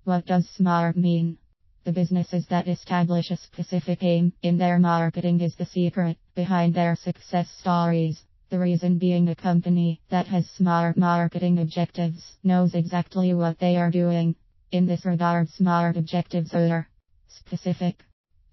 What does SMART mean? The businesses that establish a specific aim in their marketing is the secret behind their success stories. The reason being, a company that has SMART marketing objectives knows exactly what they are doing. In this regard, SMART objectives are specific.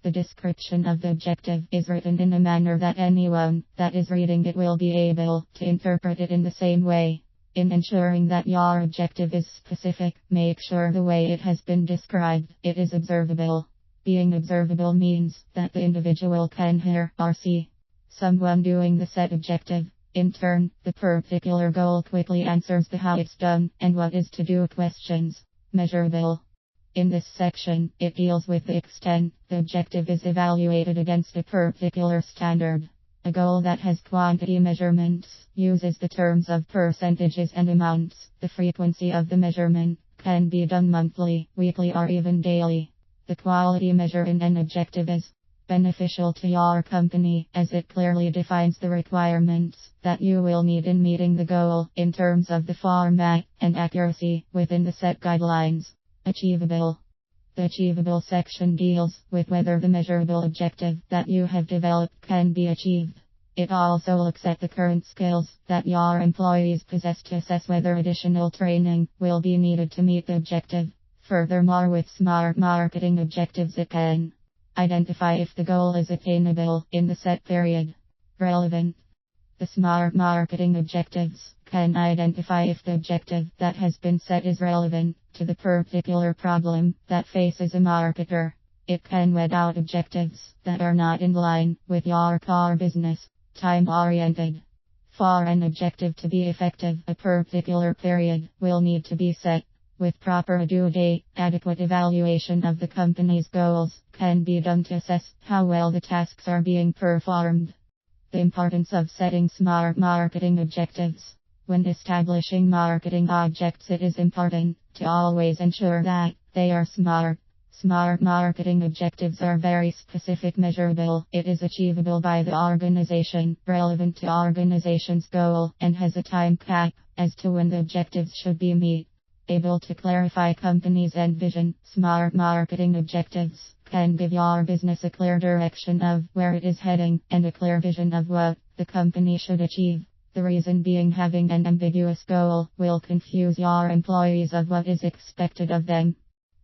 The description of the objective is written in a manner that anyone that is reading it will be able to interpret it in the same way. In ensuring that your objective is specific, make sure the way it has been described, it is observable. Being observable means that the individual can hear or see someone doing the set objective. In turn, the particular goal quickly answers the how it's done and what is to do questions. Measurable. In this section, it deals with the extent the objective is evaluated against a particular standard. A goal that has quantity measurements uses the terms of percentages and amounts. The frequency of the measurement can be done monthly, weekly, or even daily. The quality measure in an objective is beneficial to your company as it clearly defines the requirements that you will need in meeting the goal in terms of the format and accuracy within the set guidelines. Achievable. The achievable section deals with whether the measurable objective that you have developed can be achieved. It also looks at the current skills that your employees possess to assess whether additional training will be needed to meet the objective. Furthermore, with SMART marketing objectives, it can identify if the goal is attainable in the set period. Relevant. The SMART marketing objectives can identify if the objective that has been set is relevant to the particular problem that faces a marketer. It can weed out objectives that are not in line with your core business. Time-oriented. For an objective to be effective, a particular period will need to be set. With proper due date, adequate evaluation of the company's goals can be done to assess how well the tasks are being performed. The importance of setting SMART marketing objectives. When establishing marketing objectives, it is important to always ensure that they are SMART. SMART marketing objectives are very specific, measurable. It is achievable by the organization, relevant to organization's goal, and has a time cap as to when the objectives should be met. Able to clarify company's end vision. SMART marketing objectives can give your business a clear direction of where it is heading and a clear vision of what the company should achieve. The reason being, having an ambiguous goal will confuse your employees of what is expected of them.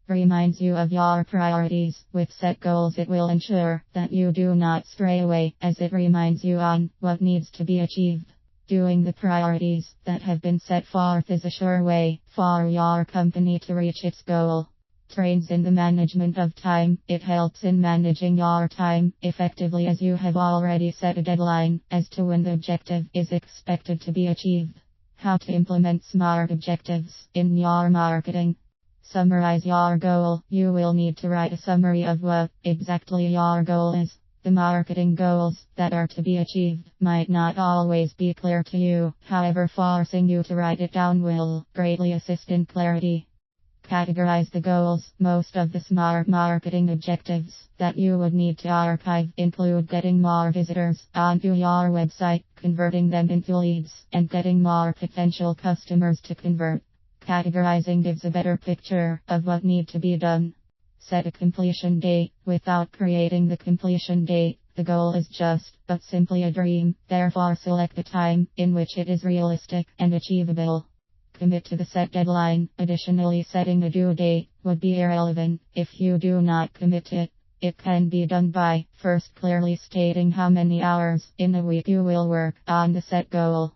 Reminds you of your priorities. With set goals, it will ensure that you do not stray away, as it reminds you on what needs to be achieved. Doing the priorities that have been set forth is a sure way for your company to reach its goal. Trains in the management of time. It helps in managing your time effectively, as you have already set a deadline as to when the objective is expected to be achieved. How to implement SMART objectives in your marketing. Summarize your goal. You will need to write a summary of what exactly your goal is. The marketing goals that are to be achieved might not always be clear to you, however, forcing you to write it down will greatly assist in clarity. Categorize the goals. Most of the SMART marketing objectives that you would need to archive include getting more visitors onto your website, converting them into leads, and getting more potential customers to convert. Categorizing gives a better picture of what needs to be done. Set a completion date. Without creating the completion date, the goal is just but simply a dream. Therefore, select a time in which it is realistic and achievable. Commit to the set deadline. Additionally, setting a due date would be irrelevant if you do not commit to it. It can be done by first clearly stating how many hours in a week you will work on the set goal.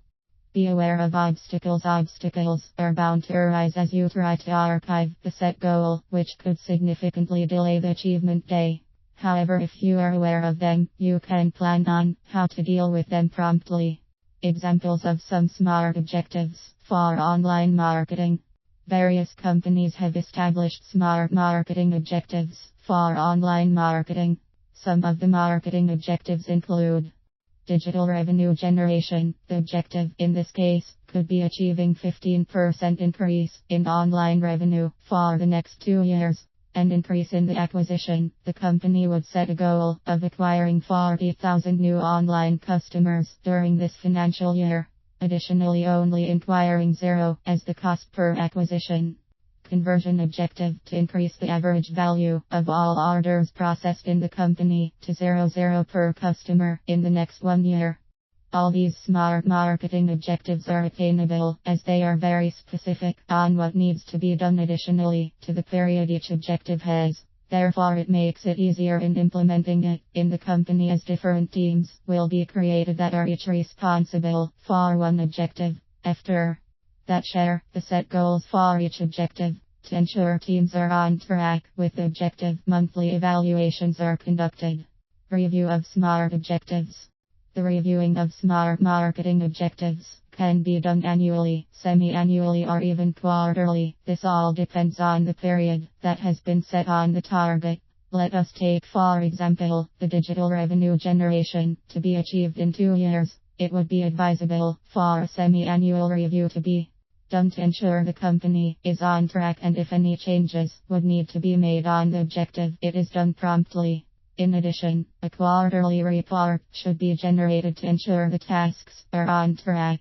Be aware of obstacles. Obstacles are bound to arise as you try to archive the set goal, which could significantly delay the achievement day. However, if you are aware of them, you can plan on how to deal with them promptly. Examples of some SMART objectives for online marketing. Various companies have established SMART marketing objectives for online marketing. Some of the marketing objectives include digital revenue generation. The objective in this case could be achieving 15% increase in online revenue for the next 2 years. An increase in the acquisition. The company would set a goal of acquiring 40,000 new online customers during this financial year. Additionally, only acquiring 0 as the cost per acquisition. conversion objective to increase the average value of all orders processed in the company to 00 per customer in the next 1 year. All these smart marketing objectives are attainable as they are very specific on what needs to be done additionally to the period each objective has. Therefore, it makes it easier in implementing it in the company as different teams will be created that are each responsible for one objective. After that, share the set goals for each objective. To ensure teams are on track with the objective, monthly evaluations are conducted. Review of SMART objectives. The reviewing of SMART marketing objectives can be done annually, semi-annually, or even quarterly. This all depends on the period that has been set on the target. Let us take, for example, the digital revenue generation to be achieved in 2 years. It would be advisable for a semi-annual review to be done to ensure the company is on track, and if any changes would need to be made on the objective, it is done promptly. In addition, a quarterly report should be generated to ensure the tasks are on track.